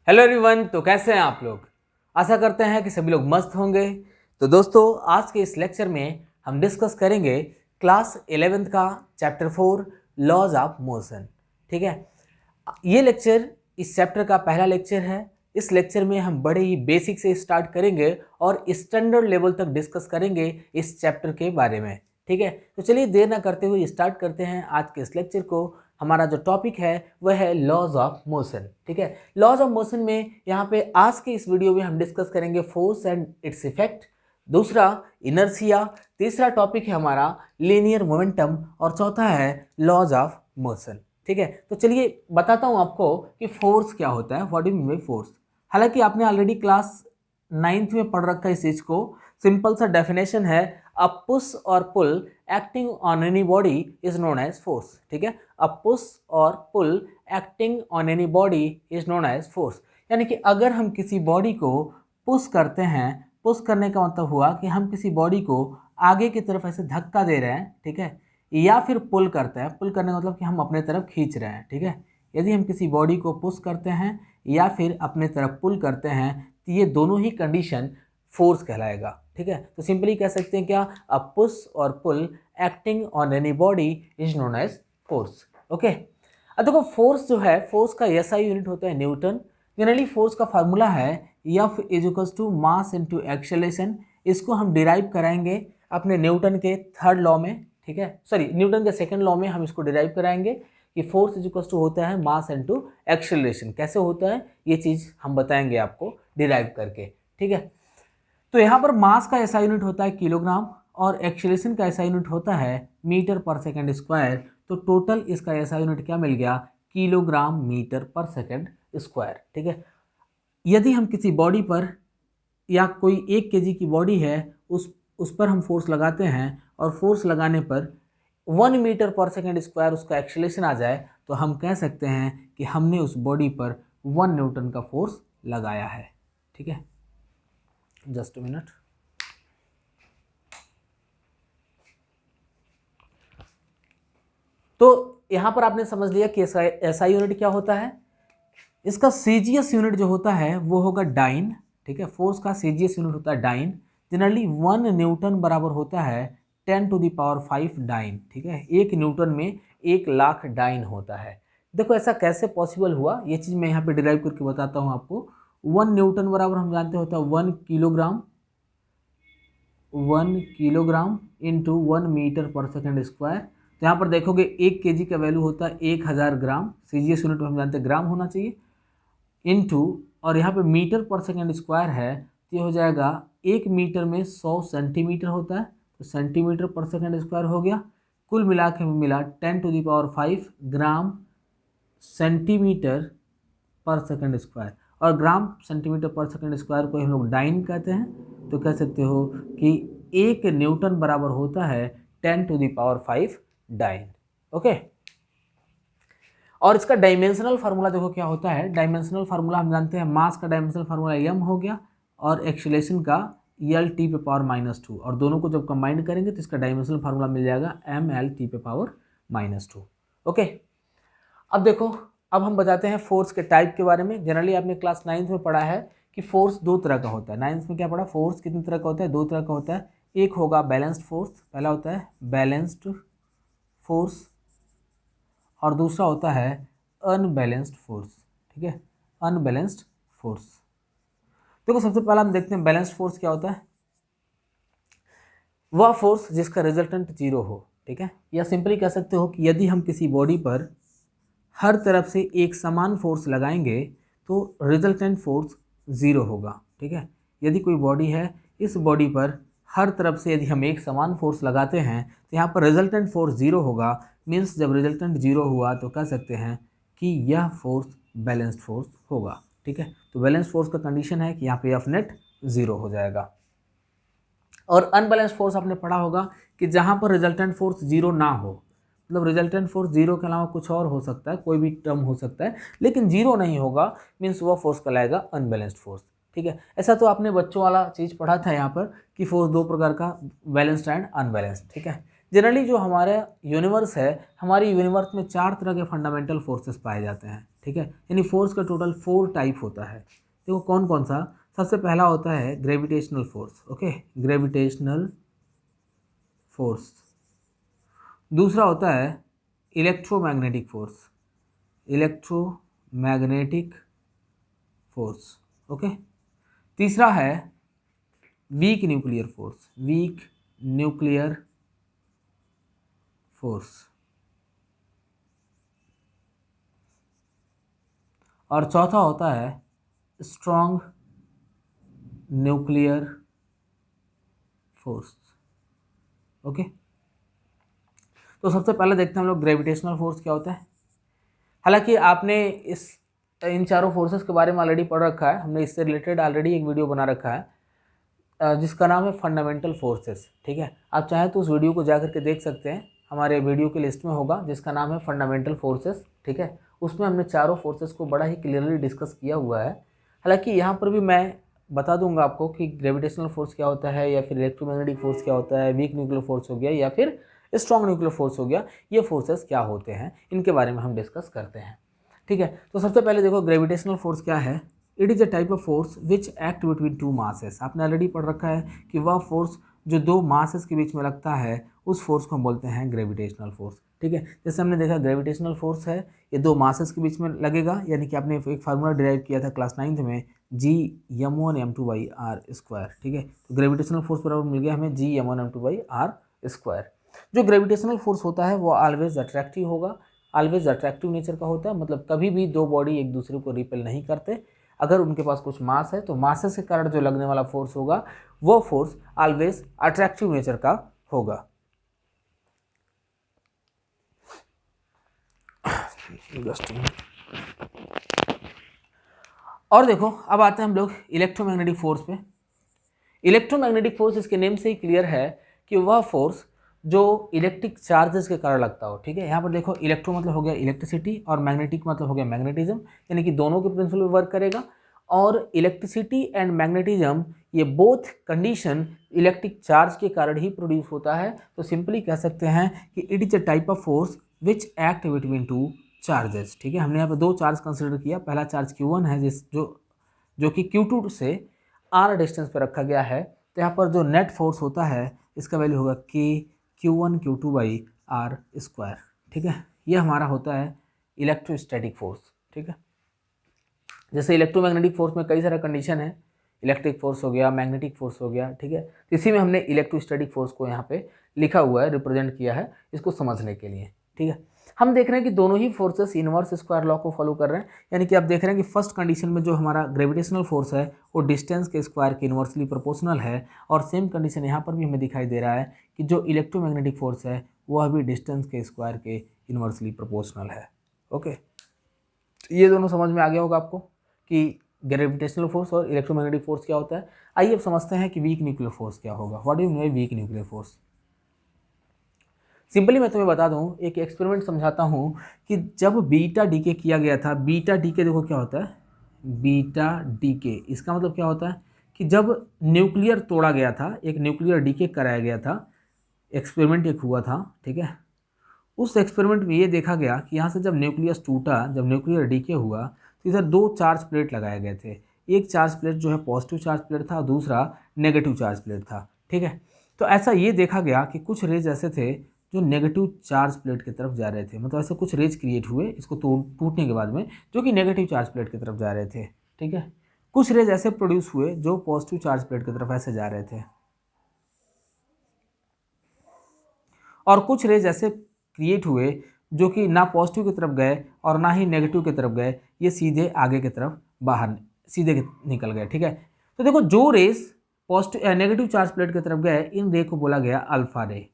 Hello everyone. तो कैसे हैं आप लोग? आशा करते हैं कि सभी लोग मस्त होंगे। तो दोस्तों, आज के इस लेक्चर में हम डिस्कस करेंगे क्लास 11th का चैप्टर 4 लॉज ऑफ मोशन। ठीक है, ये लेक्चर इस चैप्टर का पहला लेक्चर है। इस लेक्चर में हम बड़े ही बेसिक से स्टार्ट करेंगे और स्टैंडर्ड लेवल तक डिस्कस करेंगे इस चैप्टर के बारे में। ठीक है, तो चलिए देर ना करते हुए स्टार्ट करते हैं आज के इस लेक्चर को। हमारा जो टॉपिक है वह है लॉज ऑफ मोशन। ठीक है, लॉज ऑफ मोशन में यहाँ पे आज के इस वीडियो में हम डिस्कस करेंगे फोर्स एंड इट्स इफेक्ट, दूसरा इनर्शिया, तीसरा टॉपिक है हमारा लीनियर मोमेंटम और चौथा है लॉज ऑफ मोशन। ठीक है, तो चलिए बताता हूँ आपको कि फोर्स क्या होता है, what do you mean by force. हालांकि आपने ऑलरेडी क्लास 9th में पढ़ रखा है इस चीज को। सिंपल सा डेफिनेशन है, अ पुश और pull acting on any body is known as force. ठीक है, अ पुश और pull acting on any body is known as force. यानी कि अगर हम किसी बॉडी को पुश करते हैं, पुश करने का मतलब हुआ कि हम किसी बॉडी को आगे की तरफ ऐसे धक्का दे रहे हैं, ठीक है, या फिर पुल करते हैं। पुल करने का मतलब कि हम अपने तरफ खींच रहे हैं। ठीक है, यदि हम किसी बॉडी को पुश करते हैं या फिर अपने तरफ पुल करते हैं तो ये दोनों ही कंडीशन फोर्स कहलाएगा। ठीक है, तो सिंपली कह सकते हैं क्या, अ पुश और pull acting on any body is known as force. Okay, अब देखो फोर्स जो है, फोर्स का एसआई यूनिट होता है न्यूटन। जनरली फोर्स का फार्मूला है F is equals to mass into acceleration. इसको हम डिराइव कराएंगे अपने न्यूटन के थर्ड लॉ में। ठीक है, सॉरी, न्यूटन के सेकंड लॉ में हम इसको डिराइव कराएंगे कि फोर्स इज इक्वल्स टू होता है मास इनटू एक्सेलरेशन। कैसे होता है ये चीज़ हम बताएंगे आपको डिराइव करके। ठीक है, तो यहाँ पर मास का ऐसा यूनिट होता है किलोग्राम और एक्सेलरेशन का ऐसा यूनिट होता है मीटर पर सेकंड स्क्वायर। तो टोटल इसका ऐसा यूनिट क्या मिल गया, kilogram metre per second square. ठीक है, यदि हम किसी बॉडी पर या कोई 1 kg की बॉडी है, उस पर हम फोर्स लगाते हैं और फोर्स लगाने पर 1 मीटर पर सेकंड स्क्वायर उसका एक्सेलरेशन आ जाए, तो हम कह सकते हैं कि हमने उस बॉडी पर 1 न्यूटन का फोर्स लगाया है। ठीक है, जस्ट अ मिनट। तो यहां पर आपने समझ लिया कि ऐसा यूनिट क्या होता है। इसका सीजीएस यूनिट जो होता है वो होगा डाइन। ठीक है, फोर्स का सीजीएस यूनिट होता है डाइन। जनरली 1 न्यूटन बराबर होता है 10⁵ डाइन। ठीक है, 1 न्यूटन में 1,00,000 डाइन होता है। देखो ऐसा कैसे पॉसिबल हुआ, ये चीज़ मैं यहाँ पे डिराइव करके बताता हूँ आपको। 1 न्यूटन बराबर हम जानते होता है 1 kilogram, 1 kilogram into 1 metre per second square. तो यहाँ पर देखोगे 1 kg का वैल्यू होता है 1000 ग्राम। सीजीएस यूनिट हम जानते हैं ग्राम होना चाहिए, इनटू, और यहाँ पे मीटर पर सेकंड स्क्वायर है तो ये हो जाएगा 1 मीटर में 100 सेंटीमीटर होता है, तो सेंटीमीटर पर सेकंड स्क्वायर हो गया। कुल मिला के हमें मिला 10⁵ ग्राम सेंटीमीटर पर सेकंड स्क्वायर। और ग्राम सेंटीमीटर पर सेकंड स्क्वायर को हम लोग डाइन कहते हैं। तो कह सकते हो कि 1 न्यूटन बराबर होता है 10⁵ डाइन। ओके, और इसका डायमेंशनल फार्मूला देखो क्या होता है। डायमेंशनल फार्मूला हम जानते हैं, मास का डायमेंशनल फार्मूला m हो गया और एक्सेलरेशन का L⁻⁻², और दोनों को जब कंबाइन करेंगे तो इसका डायमेंशनल फार्मूला मिल जाएगा mL⁻⁻²। ओके, अब देखो, अब हम बताते हैं फोर्स के टाइप के बारे में। जनरली आपने क्लास 9th में पढ़ा है कि फोर्स 2 तरह का होता है। 9th में क्या पढ़ा, फोर्स कितने तरह का होता है, 2 तरह का होता है। एक होगा बैलेंस्ड फोर्स, पहला होता है बैलेंस्ड फोर्स और दूसरा होता है अनबैलेंस्ड फोर्स। ठीक है, अनबैलेंस्ड फोर्स। देखो सबसे पहला हम देखते हैं बैलेंस्ड फोर्स क्या होता है। वह फोर्स जिसका रिजल्टेंट 0 हो। ठीक है, या सिंपली कह सकते हो कि यदि हम किसी बॉडी पर हर तरफ से एक समान फोर्स लगाएंगे तो रिजल्टेंट फोर्स 0 होगा। ठीक है, यदि कोई बॉडी है, इस बॉडी पर हर तरफ से यदि हम एक समान फोर्स लगाते हैं तो यहाँ पर रिजल्टेंट फोर्स 0 होगा। मीन्स जब रिजल्टेंट 0 हुआ तो कह सकते हैं कि यह फोर्स बैलेंस्ड फोर्स होगा। ठीक है, तो बैलेंस्ड फोर्स का कंडीशन है कि यहाँ पे एफ नेट 0 हो जाएगा। और अनबैलेंस्ड फोर्स आपने पढ़ा होगा कि जहाँ पर रिजल्टेंट फोर्स 0 ना हो, मतलब रिजल्टेंट फोर्स 0 के अलावा कुछ और हो सकता है, कोई भी टर्म हो सकता है, लेकिन 0 नहीं होगा, मीन्स वह फोर्स कहलाएगा अनबैलेंस्ड फोर्स। ठीक है, ऐसा तो आपने बच्चों वाला चीज़ पढ़ा था यहाँ पर कि फोर्स 2 प्रकार का, बैलेंस्ड एंड अनबैलेंस्ड। ठीक है, जनरली जो हमारा यूनिवर्स है, हमारी यूनिवर्स में 4 तरह के फंडामेंटल फोर्सेस पाए जाते हैं। ठीक है, यानी फोर्स का टोटल 4 टाइप होता है। देखो कौन कौन सा। सबसे पहला होता है gravitational force, okay, gravitational force. दूसरा होता है electromagnetic force, electromagnetic force, okay. तीसरा है weak nuclear force, weak nuclear force. और चौथा होता है स्ट्रॉन्ग न्यूक्लियर फोर्स, ओके। तो सबसे पहले देखते हैं हम लोग ग्रेविटेशनल फोर्स क्या होता है। हालांकि आपने इन चारों फोर्सेस के बारे में ऑलरेडी पढ़ रखा है, हमने इससे रिलेटेड ऑलरेडी एक वीडियो बना रखा है जिसका नाम है फंडामेंटल फोर्सेस, ठीक है। आप चाहें तो उस वीडियो को जा करके देख सकते हैं, हमारे वीडियो की लिस्ट में होगा जिसका नाम है फंडामेंटल फोर्सेस, ठीक है। उसमें हमने चारों फोर्सेस को बड़ा ही क्लियरली डिस्कस किया हुआ है। हालांकि यहाँ पर भी मैं बता दूंगा आपको कि ग्रेविटेशनल फोर्स क्या होता है, या फिर इलेक्ट्रोमैग्नेटिक फोर्स क्या होता है, वीक न्यूक्लियर फोर्स हो गया या फिर स्ट्रॉन्ग न्यूक्लियर फोर्स हो गया, ये फोर्सेस क्या होते हैं, इनके बारे में हम डिस्कस करते हैं, ठीक है। तो सबसे पहले देखो ग्रेविटेशनल फोर्स क्या है। It is a type of force which act between two masses. आपने ऑलरेडी पढ़ रखा है कि वह फोर्स जो दो मासेस के बीच में लगता है उस फोर्स को हम बोलते हैं ग्रेविटेशनल फोर्स, ठीक है। जैसे हमने देखा ग्रेविटेशनल फोर्स है, ये दो मासेस के बीच में लगेगा, यानी कि आपने एक फार्मूला डिराइव किया था क्लास 9th में, G m1m2/r², ठीक है। तो ग्रेविटेशनल फोर्स बराबर मिल गया हमें G m1m2/r²। जो ग्रेविटेशनल फोर्स होता है वो ऑलवेज अट्रैक्टिव होगा, ऑलवेज अट्रैक्टिव नेचर का होता है, मतलब कभी भी दो बॉडी एक दूसरे को रिपेल नहीं करते। अगर उनके पास कुछ मास है तो मासेस के कारण जो लगने वाला फोर्स होगा वो फोर्स ऑलवेज अट्रैक्टिव नेचर का होगा। और देखो अब आते हैं हम लोग इलेक्ट्रोमैग्नेटिक फोर्स पे। इलेक्ट्रोमैग्नेटिक फोर्स इसके नेम से ही क्लियर है कि वह फोर्स जो इलेक्ट्रिक चार्जेस के कारण लगता हो, ठीक है। यहाँ पर देखो इलेक्ट्रो मतलब हो गया इलेक्ट्रिसिटी और मैग्नेटिक मतलब हो गया मैग्नेटिज्म, यानी कि दोनों के प्रिंसिपल पे वर्क करेगा। और इलेक्ट्रिसिटी एंड मैग्नेटिज्म ये बोथ कंडीशन इलेक्ट्रिक चार्ज के कारण ही प्रोड्यूस होता है। तो सिंपली कह सकते हैं कि it is a type of force which act between two charges, ठीक है। हमने यहाँ पर दो चार्ज कंसिडर किया। पहला चार्ज Q1 है जो कि Q2 से R डिस्टेंस पर रखा गया है। तो यहाँ पर जो नेट फोर्स होता है इसका वैल्यू होगा Q1 Q2/r², ठीक है। ये हमारा होता है इलेक्ट्रोस्टैटिक फोर्स, ठीक है। जैसे इलेक्ट्रोमैग्नेटिक फोर्स में कई सारा कंडीशन है, इलेक्ट्रिक फोर्स हो गया, मैग्नेटिक फोर्स हो गया, ठीक है। इसी में हमने इलेक्ट्रोस्टैटिक फोर्स को यहाँ पे लिखा हुआ है, रिप्रेजेंट किया है इसको समझने के लिए, ठीक है। हम देख रहे हैं कि दोनों ही फोर्सेस इनवर्स स्क्वायर लॉ को फॉलो कर रहे हैं, यानी कि आप देख रहे हैं कि फर्स्ट कंडीशन में जो हमारा ग्रेविटेशनल फोर्स है वो डिस्टेंस के स्क्वायर के इनवर्सली प्रोपोर्शनल है, और सेम कंडीशन यहाँ पर भी हमें दिखाई दे रहा है कि जो इलेक्ट्रोमैग्नेटिक फोर्स है वह भी डिस्टेंस के स्क्वायर के इनवर्सली प्रोपोर्शनल है, ओके। तो ये दोनों समझ में आ गया होगा आपको कि ग्रेविटेशनल फोर्स और इलेक्ट्रोमैग्नेटिक फोर्स क्या होता है। आइए अब समझते हैं कि वीक न्यूक्लियर फोर्स क्या होगा। What do you know weak nuclear force. Simply मैं तुम्हें बता दूं, एक एक्सपेरिमेंट समझाता हूं कि जब बीटा डीके किया गया था, बीटा डीके देखो क्या होता है, बीटा डीके इसका मतलब क्या होता है कि जब न्यूक्लियर तोड़ा गया था, एक न्यूक्लियर डीके कराया गया था, एक्सपेरिमेंट एक हुआ था, ठीक है। उस एक्सपेरिमेंट में ये देखा गया कि यहाँ से जब न्यूक्लियस टूटा, जब न्यूक्लियर डीके हुआ तो इधर दो चार्ज प्लेट लगाए गए थे। एक चार्ज प्लेट जो है पॉजिटिव चार्ज प्लेट था, दूसरा नेगेटिव चार्ज प्लेट था, ठीक है। तो ऐसा ये देखा गया कि कुछ रेज ऐसे थे जो नेगेटिव चार्ज प्लेट की तरफ जा रहे थे, मतलब ऐसे कुछ रेज क्रिएट हुए इसको टूटने के बाद में जो कि नेगेटिव चार्ज प्लेट की तरफ जा रहे थे, ठीक है। कुछ रेज ऐसे प्रोड्यूस हुए जो पॉजिटिव चार्ज प्लेट की तरफ ऐसे जा रहे थे, और कुछ रेज ऐसे क्रिएट हुए जो कि ना पॉजिटिव की तरफ गए और ना ही नेगेटिव की तरफ गए, ये सीधे आगे की तरफ बाहर सीधे निकल गए, ठीक है। तो देखो जो रेस पॉजिटिव नेगेटिव चार्ज प्लेट की तरफ गए इन रे को बोला गया अल्फा रे,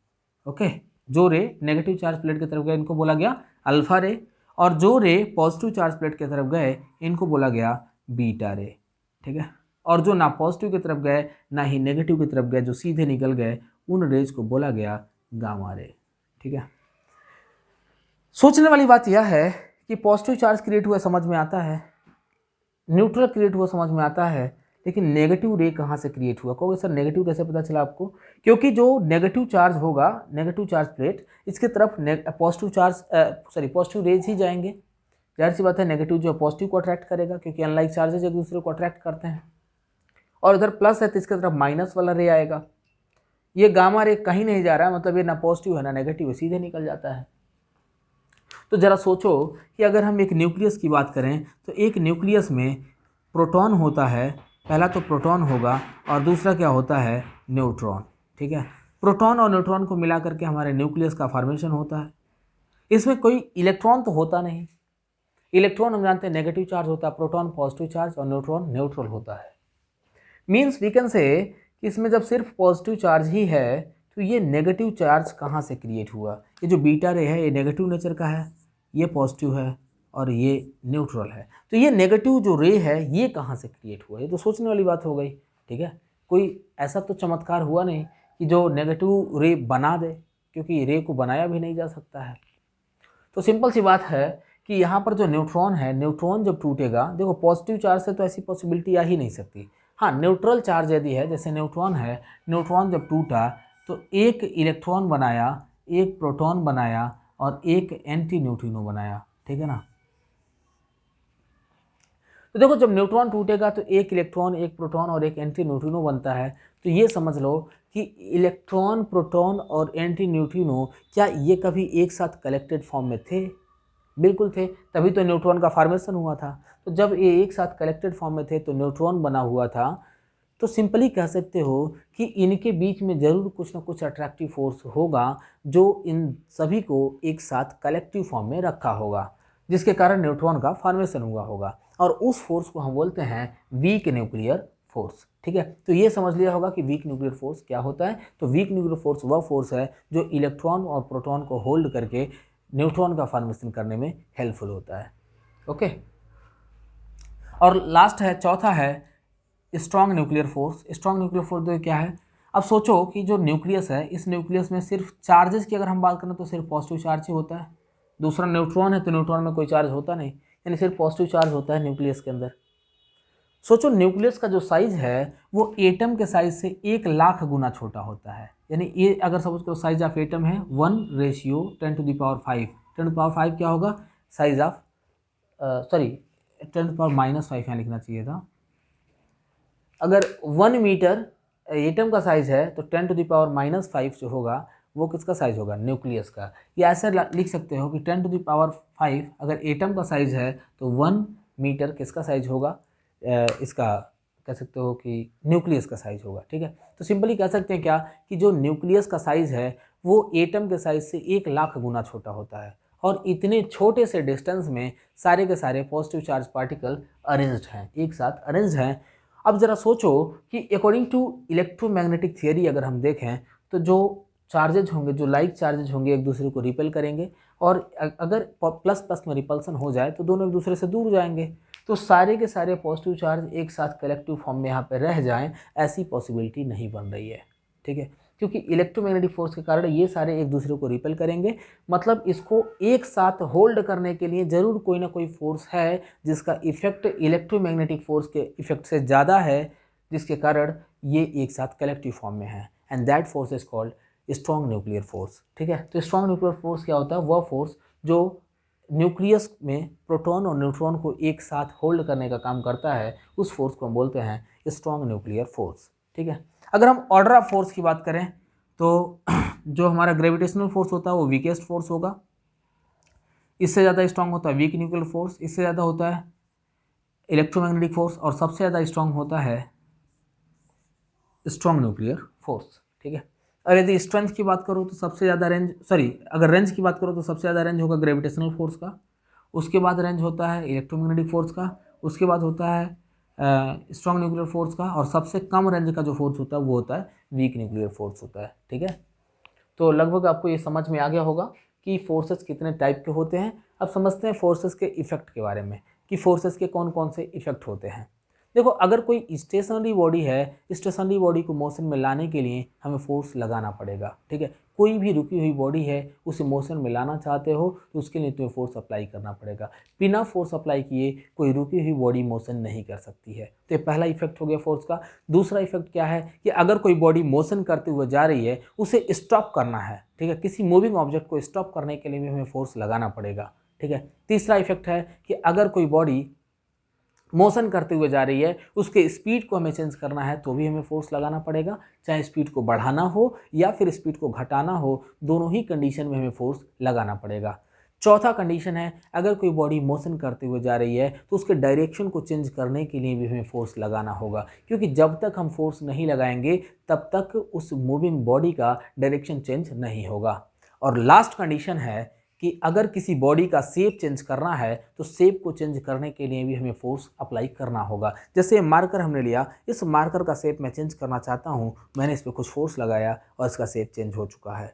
ओके। जो रे नेगेटिव चार्ज प्लेट की तरफ गए इनको बोला गया अल्फा रे, और जो रे पॉजिटिव चार्ज प्लेट की तरफ गए इनको बोला गया बीटा रे, ठीक है। और जो ना पॉजिटिव की तरफ गए ना ही नेगेटिव की तरफ गए, जो सीधे निकल गए, उन रेज को बोला गया गामा रे, ठीक है। सोचने वाली बात यह है कि पॉजिटिव चार्ज क्रिएट हुआ समझ में आता है, न्यूट्रल क्रिएट हुआ समझ में आता है, लेकिन नेगेटिव रे कहाँ से क्रिएट हुआ। कहोगे सर नेगेटिव कैसे पता चला आपको, क्योंकि जो नेगेटिव चार्ज होगा, नेगेटिव चार्ज प्लेट, इसके तरफ पॉजिटिव रेज ही जाएंगे, जाहिर सी बात है नेगेटिव जो है पॉजिटिव को अट्रैक्ट करेगा, क्योंकि अनलाइक चार्जेज एक दूसरे को अट्रैक्ट करते हैं। और इधर प्लस है तो इसके तरफ माइनस वाला रे आएगा। ये गामा रे कहीं नहीं जा रहा है, मतलब ये ना पॉजिटिव है ना नेगेटिव है, सीधे निकल जाता है। तो ज़रा सोचो कि अगर हम एक न्यूक्लियस की बात करें तो एक न्यूक्लियस में प्रोटॉन होता है, पहला तो प्रोटॉन होगा और दूसरा क्या होता है, न्यूट्रॉन। ठीक है, प्रोटॉन और न्यूट्रॉन को मिला करके हमारे न्यूक्लियस का फॉर्मेशन होता है। इसमें कोई इलेक्ट्रॉन तो होता नहीं। इलेक्ट्रॉन हम जानते हैं नेगेटिव चार्ज होता है, प्रोटॉन पॉजिटिव चार्ज और न्यूट्रॉन न्यूट्रल होता है। मीन्स वी कैन से कि इसमें जब सिर्फ पॉजिटिव चार्ज ही है तो ये नेगेटिव चार्ज कहाँ से क्रिएट हुआ। ये जो बीटा रे है ये नेगेटिव नेचर का है, ये पॉजिटिव है और ये न्यूट्रल है। तो ये नेगेटिव जो रे है ये कहाँ से क्रिएट हुआ, ये तो सोचने वाली बात हो गई। ठीक है, कोई ऐसा तो चमत्कार हुआ नहीं कि जो नेगेटिव रे बना दे, क्योंकि रे को बनाया भी नहीं जा सकता है। तो सिंपल सी बात है कि यहाँ पर जो न्यूट्रॉन है, न्यूट्रॉन जब टूटेगा, देखो पॉजिटिव चार्ज से तो ऐसी पॉसिबिलिटी आ ही नहीं सकती। हाँ, न्यूट्रल चार्ज यदि है, जैसे न्यूट्रॉन है, न्यूट्रॉन जब टूटा तो एक इलेक्ट्रॉन बनाया, एक प्रोटॉन बनाया और एक एंटी न्यूट्रिनो बनाया। ठीक है ना। तो देखो जब न्यूट्रॉन टूटेगा तो एक इलेक्ट्रॉन, एक प्रोटॉन और एक एंटी न्यूट्रिनो बनता है। तो ये समझ लो कि इलेक्ट्रॉन, प्रोटॉन और एंटी न्यूट्रिनो क्या ये कभी एक साथ कलेक्टेड फॉर्म में थे? बिल्कुल थे, तभी तो न्यूट्रॉन का फॉर्मेशन हुआ था। तो जब ये एक साथ कलेक्टेड फॉर्म में थे तो न्यूट्रॉन बना हुआ था। तो सिंपली कह सकते हो कि इनके बीच में ज़रूर कुछ ना कुछ अट्रैक्टिव फोर्स होगा जो इन सभी को एक साथ कलेक्टिव फॉर्म में रखा होगा, जिसके कारण न्यूट्रॉन का फॉर्मेशन हुआ होगा। और उस फोर्स को हम बोलते हैं वीक न्यूक्लियर फोर्स। ठीक है, तो ये समझ लिया होगा कि वीक न्यूक्लियर फोर्स क्या होता है। तो वीक न्यूक्लियर फोर्स वह फोर्स है जो इलेक्ट्रॉन और प्रोटॉन को होल्ड करके न्यूट्रॉन का फॉर्मेशन करने में हेल्पफुल होता है। ओके, और लास्ट है, चौथा है strong nuclear force. Strong nuclear force तो क्या है? अब सोचो कि जो न्यूक्लियस है, इस न्यूक्लियस में सिर्फ चार्जेस की अगर हम बात करें तो सिर्फ पॉजिटिव चार्ज ही होता है। दूसरा न्यूट्रॉन है तो न्यूट्रॉन में कोई चार्ज होता नहीं, यानी सिर्फ पॉजिटिव चार्ज होता है न्यूक्लियस के अंदर। सोचो न्यूक्लियस का जो साइज है वो एटम के साइज से 1,00,000 गुना छोटा होता है। यानी ये अगर सपोज करो साइज ऑफ एटम है 1:10⁵। 10⁵ क्या होगा? साइज ऑफ 10⁻⁵ यहाँ लिखना चाहिए था। अगर 1 मीटर एटम का साइज है तो 10⁻⁵ जो होगा वो किसका साइज होगा? न्यूक्लियस का। या ऐसे लिख सकते हो कि 10⁵ अगर एटम का साइज है तो 1 मीटर किसका साइज होगा? इसका कह सकते हो कि न्यूक्लियस का साइज होगा। ठीक है, तो सिंपली कह सकते हैं क्या कि जो न्यूक्लियस का साइज है वो एटम के साइज से 1,00,000 गुना छोटा होता है। और इतने छोटे से डिस्टेंस में सारे के सारे पॉजिटिव चार्ज पार्टिकल अरेंज्ड हैं, एक साथ अरेंज्ड हैं। अब ज़रा सोचो कि अकॉर्डिंग टू इलेक्ट्रोमैग्नेटिक थियरी अगर हम देखें तो जो चार्जेज होंगे, जो लाइक चार्जेज होंगे, एक दूसरे को रिपेल करेंगे। और अगर प्लस प्लस में रिपल्सन हो जाए तो दोनों एक दूसरे से दूर जाएंगे। तो सारे के सारे पॉजिटिव चार्ज एक साथ कलेक्टिव फॉर्म में यहाँ पे रह जाएं, ऐसी पॉसिबिलिटी नहीं बन रही है। ठीक है, क्योंकि इलेक्ट्रोमैग्नेटिक फोर्स के कारण ये सारे एक दूसरे को रिपेल करेंगे। मतलब इसको एक साथ होल्ड करने के लिए ज़रूर कोई ना कोई फोर्स है जिसका इफेक्ट इलेक्ट्रोमैग्नेटिक फोर्स के इफेक्ट से ज़्यादा है, जिसके कारण ये एक साथ कलेक्टिव फॉर्म में है। And that force is called strong nuclear force. ठीक है, तो स्ट्रॉन्ग न्यूक्लियर फोर्स क्या होता है? वह फोर्स जो न्यूक्लियस में प्रोटॉन और न्यूट्रॉन को एक साथ होल्ड करने का काम करता है, उस फोर्स को हम बोलते हैं स्ट्रॉन्ग न्यूक्लियर फोर्स। ठीक है, अगर हम ऑर्डर ऑफ फोर्स की बात करें तो जो हमारा ग्रेविटेशनल फोर्स होता है वो वीकेस्ट फोर्स होगा। इससे ज़्यादा स्ट्रॉन्ग होता है वीक न्यूक्लियर फोर्स, इससे ज़्यादा होता है इलेक्ट्रोमैग्नेटिक फोर्स, और सबसे ज़्यादा स्ट्रॉन्ग होता है स्ट्रॉन्ग न्यूक्लियर फोर्स। ठीक है, और यदि स्ट्रेंथ की बात करो तो सबसे ज़्यादा अगर रेंज की बात करो तो सबसे ज़्यादा रेंज होगा ग्रेविटेशनल फोर्स का, उसके बाद रेंज होता है इलेक्ट्रोमैग्नेटिक फोर्स का, उसके बाद होता है स्ट्रॉन्ग न्यूक्लियर फोर्स का, और सबसे कम रेंज का जो फोर्स होता है वो होता है वीक न्यूक्लियर फोर्स होता है। ठीक है, तो लगभग आपको ये समझ में आ गया होगा कि फोर्सेस कितने टाइप के होते हैं। अब समझते हैं फोर्सेस के इफेक्ट के बारे में कि फोर्सेस के कौन कौन से इफेक्ट होते हैं। देखो, अगर कोई स्टेशनरी बॉडी है, स्टेशनरी बॉडी को मोशन में लाने के लिए हमें फोर्स लगाना पड़ेगा। ठीक है, कोई भी रुकी हुई बॉडी है उसे मोशन में लाना चाहते हो तो उसके लिए तुम्हें फोर्स अप्लाई करना पड़ेगा। बिना फोर्स अप्लाई किए कोई रुकी हुई बॉडी मोशन नहीं कर सकती है। तो ये पहला इफेक्ट हो गया फोर्स का। दूसरा इफेक्ट क्या है कि अगर कोई बॉडी मोशन करते हुए जा रही है, उसे स्टॉप करना है। ठीक है, किसी मूविंग ऑब्जेक्ट को स्टॉप करने के लिए भी हमें फोर्स लगाना पड़ेगा। ठीक है। तीसरा इफेक्ट है कि अगर कोई बॉडी मोशन करते हुए जा रही है, उसके स्पीड को हमें चेंज करना है तो भी हमें फोर्स लगाना पड़ेगा, चाहे स्पीड को बढ़ाना हो या फिर स्पीड को घटाना हो, दोनों ही कंडीशन में हमें फोर्स लगाना पड़ेगा। चौथा कंडीशन है, अगर कोई बॉडी मोशन करते हुए जा रही है तो उसके डायरेक्शन को चेंज करने के लिए भी हमें फोर्स लगाना होगा, क्योंकि जब तक हम फोर्स नहीं लगाएंगे तब तक उस मूविंग बॉडी का डायरेक्शन चेंज नहीं होगा। और लास्ट कंडीशन है कि अगर किसी बॉडी का शेप चेंज करना है तो शेप को चेंज करने के लिए भी हमें फोर्स अप्लाई करना होगा। जैसे मार्कर हमने लिया, इस मार्कर का शेप मैं चेंज करना चाहता हूँ, मैंने इस पर कुछ फोर्स लगाया और इसका शेप चेंज हो चुका है।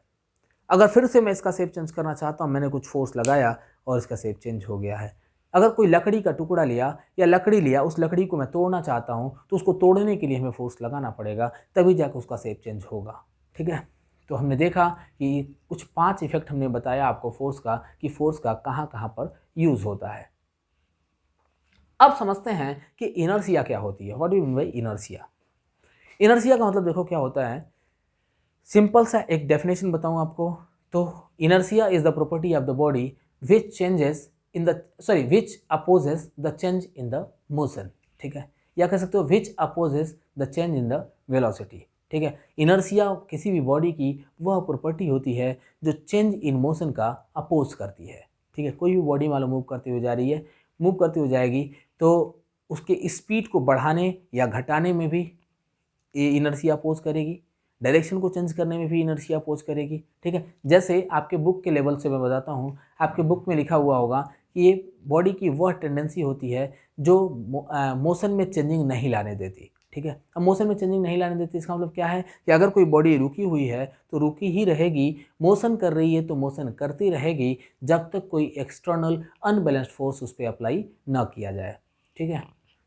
अगर फिर से मैं इसका शेप चेंज करना चाहता हूँ, मैंने कुछ फोर्स लगाया और इसका शेप चेंज हो गया है। अगर कोई लकड़ी का टुकड़ा लिया या लकड़ी लिया, उस लकड़ी को मैं तोड़ना चाहता हूँ तो उसको तोड़ने के लिए हमें फोर्स लगाना पड़ेगा, तभी जाकर उसका शेप चेंज होगा। ठीक है, तो हमने देखा कि कुछ 5 इफेक्ट हमने बताया आपको फोर्स का, कि फोर्स का कहाँ कहाँ पर यूज़ होता है। अब समझते हैं कि इनर्शिया क्या होती है। What do you mean by inertia? Inertia का मतलब देखो क्या होता है, सिंपल सा एक डेफिनेशन बताऊं आपको तो inertia is the property of the body which changes in the which opposes the change in the motion. ठीक है, या कह सकते हो which opposes the change in the velocity. ठीक है, इनर्शिया किसी भी बॉडी की वह प्रॉपर्टी होती है जो चेंज इन मोशन का अपोज करती है। ठीक है, कोई भी बॉडी मान लो मूव करती हुई जा रही है, मूव करती हुई जाएगी तो उसके स्पीड को बढ़ाने या घटाने में भी ये इनर्शिया अपोज करेगी, डायरेक्शन को चेंज करने में भी इनर्शिया अपोज करेगी। ठीक है, जैसे आपके बुक के लेवल से मैं बताता हूँ, आपके बुक में लिखा हुआ होगा कि ये बॉडी की वह टेंडेंसी होती है जो मोशन में चेंजिंग नहीं लाने देती। ठीक है, अब मोशन में चेंजिंग नहीं लाने देती इसका मतलब क्या है कि अगर कोई बॉडी रुकी हुई है तो रुकी ही रहेगी, मोशन कर रही है तो मोशन करती रहेगी जब तक कोई एक्सटर्नल अनबैलेंस्ड फोर्स उस पर अप्लाई न किया जाए। ठीक है,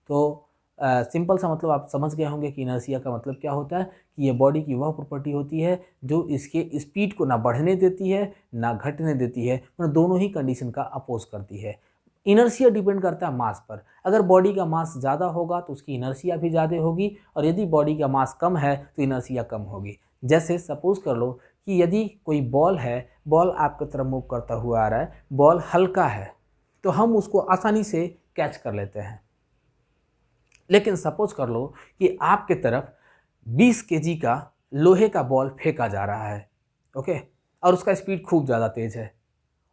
तो सिंपल सा मतलब आप समझ गए होंगे कि इनर्शिया का मतलब क्या होता है, कि ये बॉडी की वह प्रॉपर्टी होती है जो इसके स्पीड को ना बढ़ने देती है ना घटने देती है, मतलब दोनों ही कंडीशन का अपोज करती है। इनर्शिया डिपेंड करता है मास पर। अगर बॉडी का मास ज़्यादा होगा तो उसकी इनर्शिया भी ज़्यादा होगी, और यदि बॉडी का मास कम है तो इनर्शिया कम होगी। जैसे सपोज कर लो कि यदि कोई बॉल है, बॉल आपकी तरफ मूव करता हुआ आ रहा है, बॉल हल्का है तो हम उसको आसानी से कैच कर लेते हैं। लेकिन सपोज कर लो कि आपके तरफ 20 केजी का लोहे का बॉल फेंका जा रहा है, ओके, और उसका स्पीड खूब ज़्यादा तेज है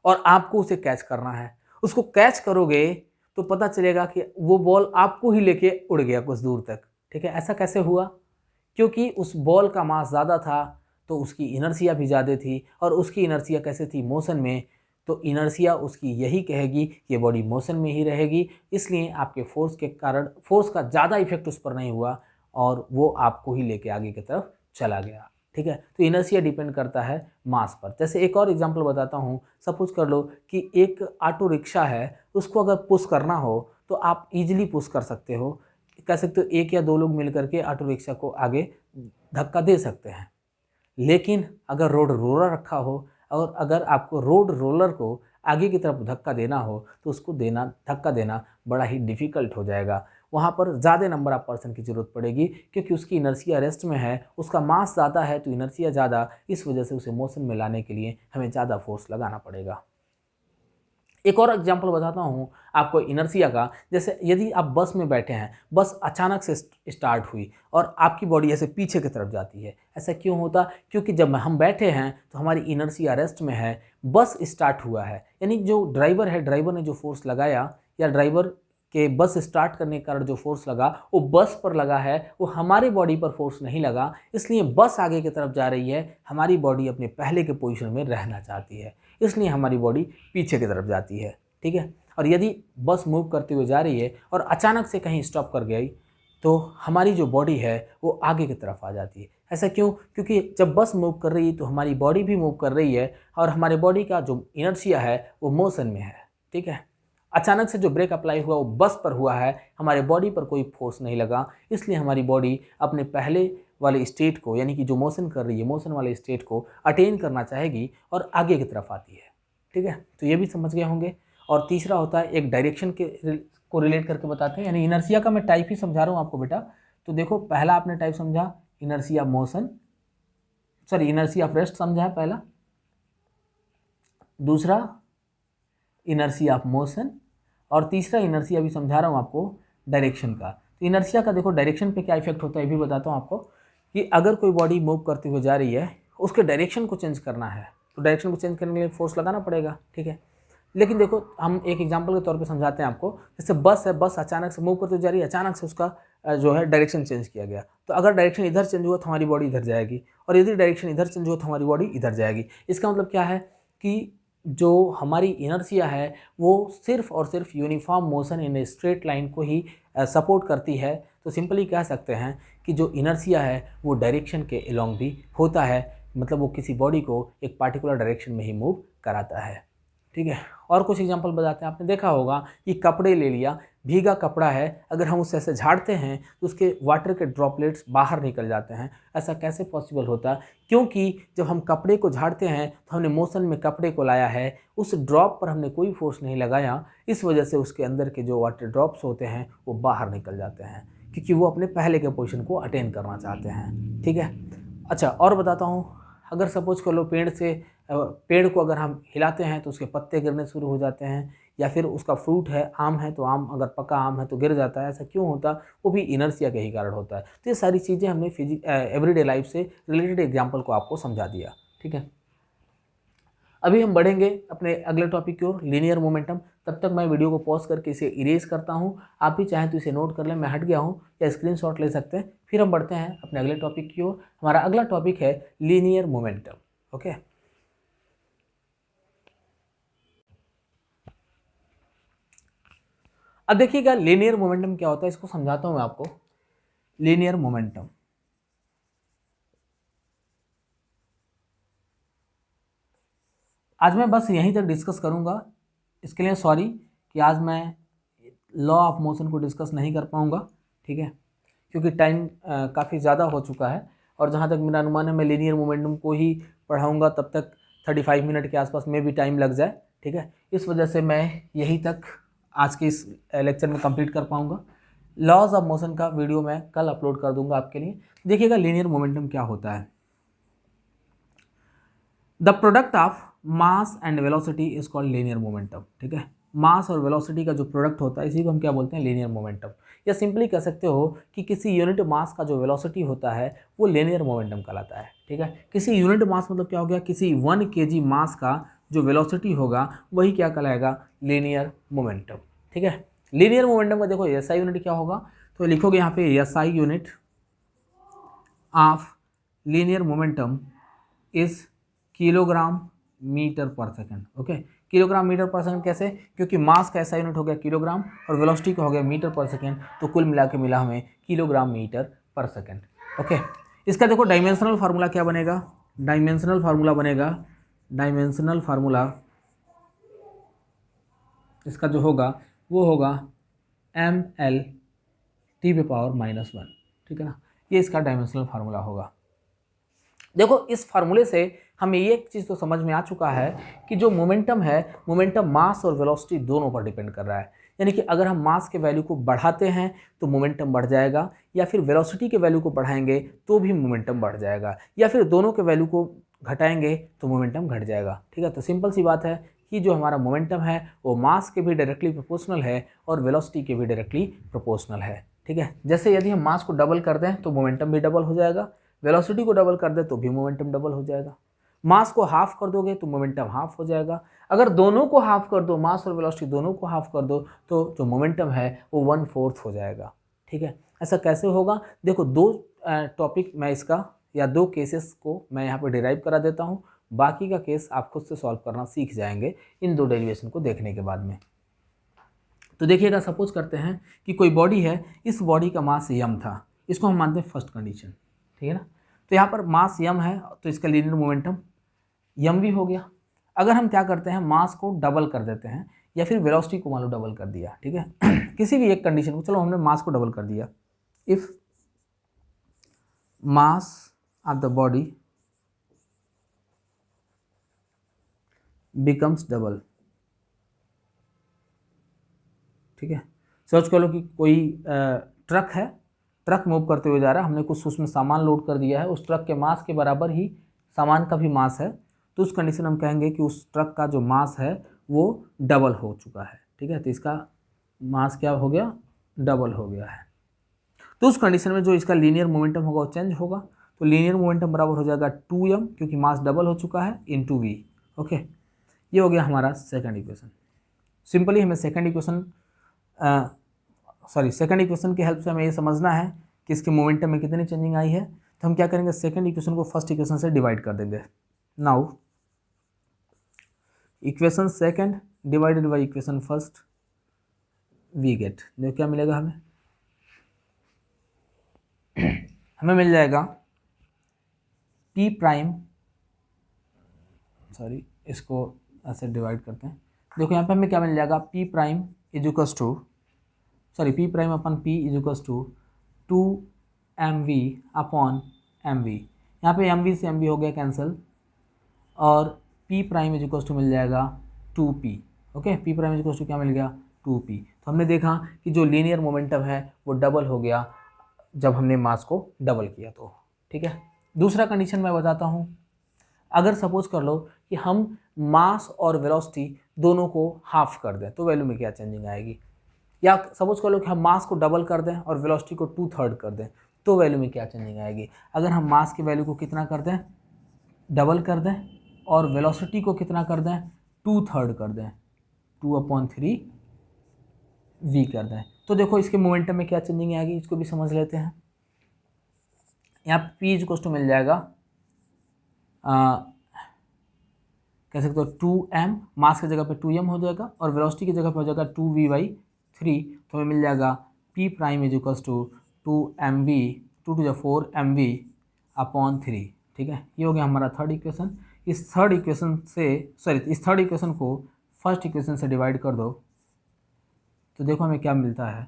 और आपको उसे कैच करना है। उसको कैच करोगे तो पता चलेगा कि वो बॉल आपको ही लेके उड़ गया कुछ दूर तक। ठीक है, ऐसा कैसे हुआ? क्योंकि उस बॉल का मास ज़्यादा था तो उसकी इनर्शिया भी ज़्यादा थी, और उसकी इनर्शिया कैसे थी? मोशन में। तो इनर्शिया उसकी यही कहेगी कि ये बॉडी मोशन में ही रहेगी, इसलिए आपके फोर्स के कारण फोर्स का ज़्यादा इफेक्ट उस पर नहीं हुआ और वो आपको ही लेके आगे की तरफ चला गया। ठीक है, तो इनर्शिया डिपेंड करता है मास पर। जैसे एक और एग्जांपल बताता हूँ, सपोज कर लो कि एक ऑटो रिक्शा है, उसको अगर पुश करना हो तो आप इजीली पुश कर सकते हो, कह सकते हो 1 या 2 लोग मिलकर के ऑटो रिक्शा को आगे धक्का दे सकते हैं। लेकिन अगर रोड रोलर रखा हो और अगर आपको रोड रोलर को आगे की तरफ धक्का देना हो तो उसको धक्का देना बड़ा ही डिफ़िकल्ट हो जाएगा। वहाँ पर ज़्यादा नंबर ऑफ पर्सन की ज़रूरत पड़ेगी, क्योंकि उसकी इनर्शिया रेस्ट में है, उसका मास ज़्यादा है तो इनर्शिया ज़्यादा, इस वजह से उसे मोशन में लाने के लिए हमें ज़्यादा फोर्स लगाना पड़ेगा। एक और एग्जांपल बताता हूँ आपको इनर्शिया का। जैसे यदि आप बस में बैठे हैं, बस अचानक से स्टार्ट हुई और आपकी बॉडी ऐसे पीछे की तरफ जाती है। ऐसा क्यों होता? क्योंकि जब हम बैठे हैं तो हमारी इनर्शिया रेस्ट में है, बस स्टार्ट हुआ है, यानी जो ड्राइवर है, ड्राइवर ने जो फोर्स लगाया या ड्राइवर के बस स्टार्ट करने के कारण जो फोर्स लगा वो बस पर लगा है, वो हमारी बॉडी पर फोर्स नहीं लगा। इसलिए बस आगे की तरफ जा रही है, हमारी बॉडी अपने पहले के पोजीशन में रहना चाहती है, इसलिए हमारी बॉडी पीछे की तरफ जाती है। ठीक है, और यदि बस मूव करते हुए जा रही है और अचानक से कहीं स्टॉप कर गई तो हमारी जो बॉडी है वो आगे की तरफ आ जाती है। ऐसा क्यों? क्योंकि जब बस मूव कर रही है तो हमारी बॉडी भी मूव कर रही है और हमारे बॉडी का जो इनर्शिया है वो मोशन में है। ठीक है, अचानक से जो ब्रेक अप्लाई हुआ वो बस पर हुआ है, हमारे बॉडी पर कोई फोर्स नहीं लगा, इसलिए हमारी बॉडी अपने पहले वाले स्टेट को, यानी कि जो मोशन कर रही है, मोशन वाले स्टेट को अटेन करना चाहेगी और आगे की तरफ आती है। ठीक है, तो ये भी समझ गए होंगे। और तीसरा होता है एक डायरेक्शन को रिलेट करके बताते हैं, यानी इनर्शिया का मैं टाइप ही समझा रहा हूँ आपको बेटा। तो देखो, पहला आपने टाइप समझा inertia motion, inertia of rest समझा है पहला। दूसरा इनर्शिया ऑफ मोशन, और तीसरा इनर्शिया अभी समझा रहा हूँ आपको डायरेक्शन का। तो इनर्शिया का देखो डायरेक्शन पे क्या इफेक्ट होता है ये भी बताता हूँ आपको, कि अगर कोई बॉडी मूव करते हुए जा रही है, उसके डायरेक्शन को चेंज करना है तो डायरेक्शन को चेंज करने के लिए फोर्स लगाना पड़ेगा, ठीक है। लेकिन देखो हम एक एग्जांपल के तौर पे समझाते हैं आपको, जैसे बस है, बस अचानक से मूव करते जा रही है, अचानक से उसका जो है डायरेक्शन चेंज किया गया, तो अगर डायरेक्शन इधर चेंज हुआ तो हमारी बॉडी इधर जाएगी, और यदि डायरेक्शन इधर चेंज हुआ तो हमारी बॉडी इधर जाएगी। इसका मतलब क्या है कि जो हमारी इनर्शिया है वो सिर्फ और सिर्फ uniform motion in a straight line को ही सपोर्ट करती है। तो सिंपली कह सकते हैं कि जो इनर्शिया है वो डायरेक्शन के अलोंग भी होता है, मतलब वो किसी बॉडी को एक पार्टिकुलर डायरेक्शन में ही मूव कराता है, ठीक है। और कुछ एग्जांपल बताते हैं। आपने देखा होगा कि कपड़े ले लिया, भीगा कपड़ा है, अगर हम उससे ऐसे झाड़ते हैं तो उसके वाटर के ड्रॉपलेट्स बाहर निकल जाते हैं। ऐसा कैसे पॉसिबल होता है? क्योंकि जब हम कपड़े को झाड़ते हैं तो हमने मोशन में कपड़े को लाया है, उस ड्रॉप पर हमने कोई फोर्स नहीं लगाया, इस वजह से उसके अंदर के जो वाटर ड्रॉप्स होते हैं वो बाहर निकल जाते हैं, क्योंकि वो अपने पहले के पोजीशन को अटेन करना चाहते हैं, ठीक है। अच्छा और बताता हूँ, अगर सपोज कर लो पेड़ को अगर हम हिलाते हैं तो उसके पत्ते गिरने शुरू हो जाते हैं, या फिर उसका फ्रूट है, आम है, तो आम अगर पका आम है तो गिर जाता है। ऐसा क्यों होता? वो भी इनर्शिया के ही कारण होता है। तो ये सारी चीज़ें हमने एवरीडे लाइफ से रिलेटेड एग्जाम्पल को आपको समझा दिया, ठीक है। अभी हम बढ़ेंगे अपने अगले टॉपिक की ओर, लीनियर मोमेंटम। तब तक मैं वीडियो को पॉज करके इसे इरेज करता हूँ, आप भी चाहें तो इसे नोट कर लें, मैं हट गया हूँ, या स्क्रीनशॉट ले सकते हैं। फिर हम बढ़ते हैं अपने अगले टॉपिक की ओर। हमारा अगला टॉपिक है लीनियर मोमेंटम, ओके। अब देखिएगा लीनियर मोमेंटम क्या होता है, इसको समझाता हूं मैं आपको। लीनियर मोमेंटम आज मैं बस यहीं तक डिस्कस करूंगा, इसके लिए सॉरी कि आज मैं लॉ ऑफ मोशन को डिस्कस नहीं कर पाऊंगा, ठीक है, क्योंकि टाइम काफ़ी ज़्यादा हो चुका है, और जहाँ तक मेरा अनुमान है मैं लीनियर मोमेंटम को ही पढ़ाऊंगा, तब तक 35 मिनट के आसपास में भी टाइम लग जाए, ठीक है। इस वजह से मैं यहीं तक आज के इस लेक्चर में कंप्लीट कर पाऊंगा। लॉज ऑफ मोशन का वीडियो मैं कल अपलोड कर दूंगा आपके लिए। देखिएगा लीनियर मोमेंटम क्या होता है। The product of mass and velocity is called linear momentum, ठीक है। मास और वेलोसिटी का जो प्रोडक्ट होता है इसी को हम क्या बोलते हैं? Linear momentum. या सिंपली कह सकते हो कि किसी यूनिट मास का जो वेलोसिटी होता है वो लीनियर मोमेंटम कहलाता है, ठीक है। किसी यूनिट मास मतलब क्या हो गया? किसी 1 kg मास का जो वेलोसिटी होगा वही क्या कहलाएगा? लीनियर मोमेंटम, ठीक है। लीनियर मोमेंटम का देखो एसआई यूनिट क्या होगा, तो लिखोगे यहाँ पे SI unit of linear momentum is kilogram metre per second, okay. Kilogram metre per second कैसे? क्योंकि मास का ऐसा यूनिट हो गया किलोग्राम और वेलोसिटी का हो गया मीटर पर सेकंड, तो कुल मिला के मिला हमें kilogram metre per second, okay. इसका देखो डायमेंशनल फार्मूला क्या बनेगा? डायमेंशनल फार्मूला बनेगा, डायमेंशनल फार्मूला इसका जो होगा वो होगा ml T⁻⁻1, ठीक है ना। ये इसका डायमेंशनल फार्मूला होगा। देखो इस फार्मूले से हमें ये एक चीज़ तो समझ में आ चुका है कि जो मोमेंटम है, मोमेंटम मास और वेलोसिटी दोनों पर डिपेंड कर रहा है। यानी कि अगर हम मास के वैल्यू को बढ़ाते हैं तो मोमेंटम बढ़ जाएगा, या फिर वेलोसिटी के वैल्यू को बढ़ाएंगे तो भी मोमेंटम बढ़ जाएगा, या फिर दोनों के वैल्यू को घटाएंगे तो मोमेंटम घट जाएगा, ठीक है। तो सिंपल सी बात है कि जो हमारा मोमेंटम है वो मास के भी डायरेक्टली प्रोपोर्शनल है और वेलोसिटी के भी डायरेक्टली प्रोपोर्शनल है, ठीक है। जैसे यदि हम मास को डबल कर दें तो मोमेंटम भी डबल हो जाएगा, वेलोसिटी को डबल कर दे तो भी मोमेंटम डबल हो जाएगा, मास को हाफ कर दोगे तो मोमेंटम हाफ हो जाएगा, अगर दोनों को हाफ कर दो, मास और वेलोसिटी दोनों को हाफ कर दो, तो जो मोमेंटम है वो 1/4 हो जाएगा, ठीक है। ऐसा कैसे होगा? देखो दो टॉपिक मैं इसका या दो केसेस को मैं यहाँ पर डिराइव करा देता हूँ, बाकी का केस आप खुद से सॉल्व करना सीख जाएंगे इन दो डेरिवेशन को देखने के बाद में। तो देखिएगा सपोज करते हैं कि कोई बॉडी है, इस बॉडी का मास यम था, इसको हम मानते हैं फर्स्ट कंडीशन, ठीक है ना। तो यहाँ पर मास यम है तो इसका लीनियर मोमेंटम यम भी हो गया। अगर हम क्या करते हैं, मास को डबल कर देते हैं या फिर वेलोसिटी को मान लो डबल कर दिया, ठीक है किसी भी एक कंडीशन को, चलो हमने मास को डबल कर दिया, if mass of the body becomes double, ठीक है। सोच कर लो कि कोई ट्रक है, ट्रक मूव करते हुए जा रहा है, हमने कुछ उसमें सामान लोड कर दिया है, उस ट्रक के मास के बराबर ही सामान का भी मास है, तो उस कंडीशन हम कहेंगे कि उस ट्रक का जो मास है वो डबल हो चुका है, ठीक है। तो इसका मास क्या हो गया, डबल हो गया है। तो उस कंडीशन में जो इसका लीनियर मोमेंटम होगा वो चेंज होगा, तो लीनियर मोमेंटम बराबर हो जाएगा 2m, क्योंकि मास डबल हो चुका है, इंटू v। ओके, ये हो गया हमारा सेकंड इक्वेशन। सिंपली हमें सेकंड इक्वेशन की हेल्प से हमें ये समझना है कि इसके मोमेंटम में कितनी चेंजिंग आई है। तो हम क्या करेंगे, सेकंड इक्वेशन को फर्स्ट इक्वेशन से डिवाइड कर देंगे। Now equation second divided by equation first, we get, जो क्या मिलेगा हमें मिल जाएगा p प्राइम, सॉरी इसको ऐसे डिवाइड करते हैं। देखो यहाँ पे हमें क्या मिल जाएगा, p प्राइम इजुकस to, sorry p prime upon p इजुकस टू 2mv अपॉन mv। यहाँ पे mv से mv हो गया कैंसिल, और p प्राइम इजुकस टू मिल जाएगा 2p। ओके, p प्राइम इजुकस टू क्या मिल गया, 2p। तो हमने देखा कि जो लीनियर मोमेंटम है वो डबल हो गया जब हमने मास को डबल किया, तो ठीक है। दूसरा कंडीशन मैं बताता हूँ, अगर सपोज कर लो कि हम मास और वेलोसिटी दोनों को हाफ कर दें तो वैल्यू में क्या चेंजिंग आएगी, या सपोज कर लो कि हम मास को डबल कर दें और वेलोसिटी को 2/3 कर दें तो वैल्यू में क्या चेंजिंग आएगी। अगर हम मास की वैल्यू को कितना कर दें, डबल कर दें, और वेलोसिटी को कितना कर दें, 2/3 कर दें, 2/3 v कर दें, तो देखो इसके मोमेंटम में क्या चेंजिंग आएगी, इसको भी समझ लेते हैं। यहाँ p इक्वल टू मिल जाएगा कह सकते हो 2m, मास की जगह पे 2m हो जाएगा, और वेलोसिटी की जगह पे हो जाएगा 2v/3। तो हमें मिल जाएगा p prime is equals to 2mv, 2 to 4 mv upon 3, ठीक है। ये हो गया हमारा थर्ड इक्वेशन। इस थर्ड इक्वेशन को फर्स्ट इक्वेशन से डिवाइड कर दो, तो देखो हमें क्या मिलता है,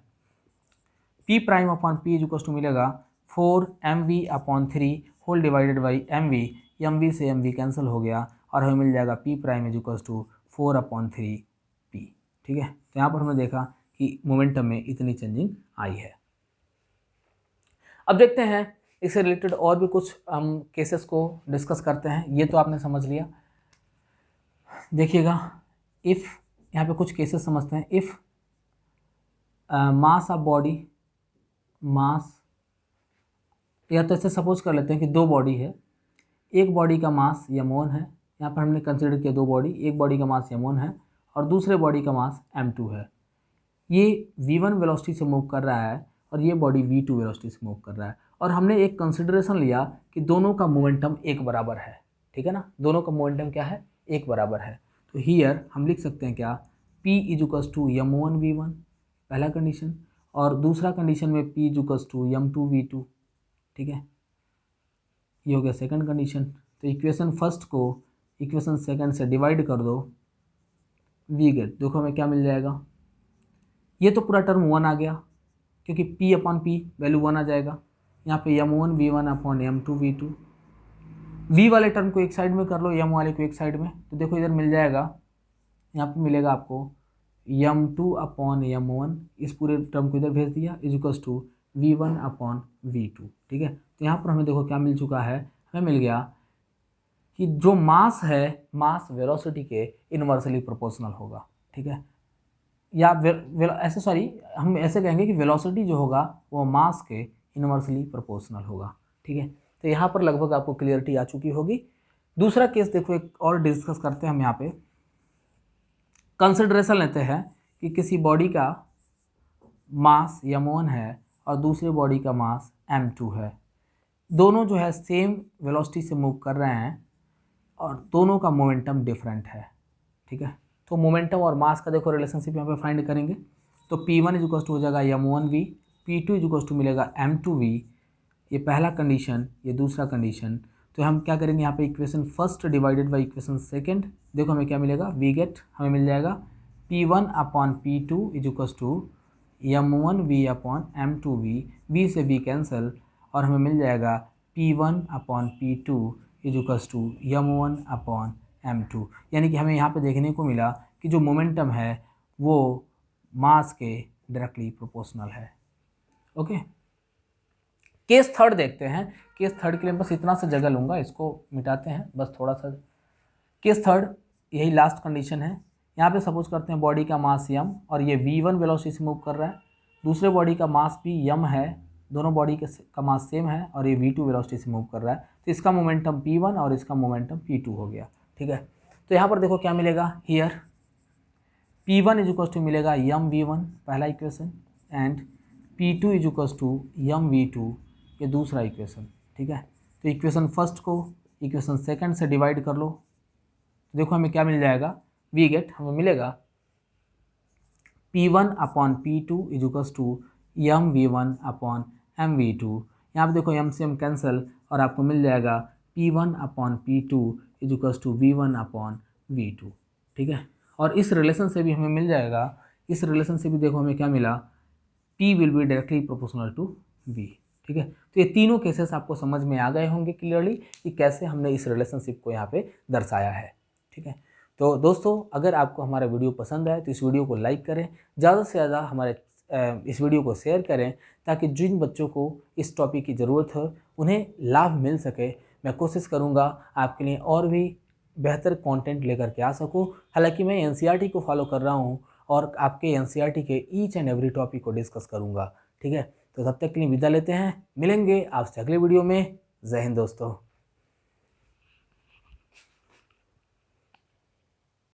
p prime upon p is equals to मिलेगा 4mv upon 3 whole divided by mv, mv से mv कैंसिल हो गया, और हमें मिल जाएगा p prime is equals to 4/3p, ठीक है। तो यहाँ पर हमने देखा कि मोमेंटम में इतनी चेंजिंग आई है। अब देखते हैं इससे रिलेटेड और भी कुछ हम केसेस को डिस्कस करते हैं। ये तो आपने समझ लिया, देखिएगा इफ़, यहाँ पे कुछ केसेस समझते हैं। इफ़ मास ऑफ बॉडी, मास, या तो ऐसे सपोज कर लेते हैं कि दो बॉडी है, एक बॉडी का मास m1 है, यहाँ पर हमने कंसिडर किया दो बॉडी, एक बॉडी का मास m1 है और दूसरे बॉडी का मास m2 है। ये v1 वेलोसिटी से मूव कर रहा है और ये बॉडी v2 वेलोसिटी से मूव कर रहा है, और हमने एक कंसिडरेशन लिया कि दोनों का मोमेंटम एक बराबर है, ठीक है ना, दोनों का मोमेंटम क्या है, एक बराबर है। तो हियर हम लिख सकते हैं क्या, p equals to m1 v1, पहला कंडीशन, और दूसरा कंडीशन में p equals to m2 v2, ठीक है। ये हो गया सेकंड कंडीशन। तो इक्वेशन फर्स्ट को इक्वेशन सेकंड से डिवाइड कर दो, वी गेट, देखो हमें क्या मिल जाएगा, ये तो पूरा टर्म 1 आ गया क्योंकि p अपॉन p वैल्यू 1 आ जाएगा। यहाँ पे m1 v1 upon m2 v2, v वाले टर्म को एक साइड में कर लो, m वाले को एक साइड में, तो देखो इधर मिल जाएगा, यहाँ पे मिलेगा आपको m2 अपॉन m1, इस पूरे टर्म को इधर भेज दिया, is equals to v1 upon v2, ठीक है। तो यहाँ पर हमें देखो क्या मिल चुका है, हमें मिल गया कि जो मास है, मास वेलोसिटी के इनवर्सली प्रोपोर्शनल होगा, ठीक है। या ऐसे सॉरी हम ऐसे कहेंगे कि वेलोसिटी जो होगा वो मास के इनवर्सली प्रोपोर्शनल होगा, ठीक है। तो यहाँ पर लगभग आपको क्लियरिटी आ चुकी होगी। दूसरा केस देखो एक और डिस्कस करते हैं हम। यहाँ पे कंसिडरेशन लेते हैं कि किसी बॉडी का मास m1 है और दूसरे बॉडी का मास m2 है, दोनों जो है सेम वेलोसिटी से मूव कर रहे हैं और दोनों का मोमेंटम डिफरेंट है, ठीक है। तो मोमेंटम और मास का देखो रिलेशनशिप यहाँ पे फाइंड करेंगे, तो P1 इज इक्वल टू हो जाएगा m1v, P2 is equal to मिलेगा m2v, ये पहला कंडीशन, ये दूसरा कंडीशन। तो हम क्या करेंगे, यहाँ पे equation first divided by equation second, देखो हमें क्या मिलेगा, वी गेट, हमें मिल जाएगा P1 upon P2 is equal to m1v upon m2v, v से v कैंसिल, और हमें मिल जाएगा P1 upon P2 is equal to m1 upon m2। यानी कि हमें यहाँ पे देखने को मिला कि जो मोमेंटम है वो मास के डायरेक्टली प्रोपोर्शनल है। ओके, केस थर्ड देखते हैं। केस थर्ड के लिए बस इतना सा जगह लूँगा, इसको मिटाते हैं बस थोड़ा सा। केस थर्ड, यही लास्ट कंडीशन है। यहाँ पे सपोज करते हैं बॉडी का मास m और ये v1 वेलोसिटी से मूव कर रहा है, दूसरे बॉडी का मास भी m है, दोनों बॉडी का मास सेम है और ये v2 वेलोसिटी से मूव कर रहा है, तो इसका मोमेंटम p1 और इसका मोमेंटम p2 हो गया। ठीक है, तो यहाँ पर देखो क्या मिलेगा, here p1 is equals to मिलेगा mv1 पहला equation and p2 is equals to mv2 ये दूसरा इक्वेशन। ठीक है, तो इक्वेशन फर्स्ट को इक्वेशन सेकंड से डिवाइड कर लो, देखो हमें क्या मिल जाएगा, वी गेट हमें मिलेगा p1 upon p2 is equals to mv1 upon mv2। यहाँ पे देखो m से m कैंसिल और आपको मिल जाएगा p1 upon p2 is equals to v1 upon v2। ठीक है, और इस रिलेशन से भी हमें मिल जाएगा, इस रिलेशन से भी देखो हमें क्या मिला, p will be directly proportional to v। ठीक है, तो ये तीनों केसेस आपको समझ में आ गए होंगे क्लियरली कि कैसे हमने इस रिलेशनशिप को यहाँ पे दर्शाया है। ठीक है, तो दोस्तों अगर आपको हमारा वीडियो पसंद आए तो इस वीडियो को लाइक करें, ज़्यादा से ज़्यादा हमारे इस वीडियो को शेयर करें ताकि जिन बच्चों को इस टॉपिक की ज़रूरत हो उन्हें लाभ मिल सके। मैं कोशिश करूँगा आपके लिए और भी बेहतर कंटेंट लेकर के आ सकूँ। हालांकि मैं एनसीईआरटी को फॉलो कर रहा हूँ और आपके एनसीईआरटी के ईच एंड एवरी टॉपिक को डिस्कस करूँगा। ठीक है, तो तब तक के लिए विदा लेते हैं, मिलेंगे आपसे अगले वीडियो में। जय हिंद दोस्तों।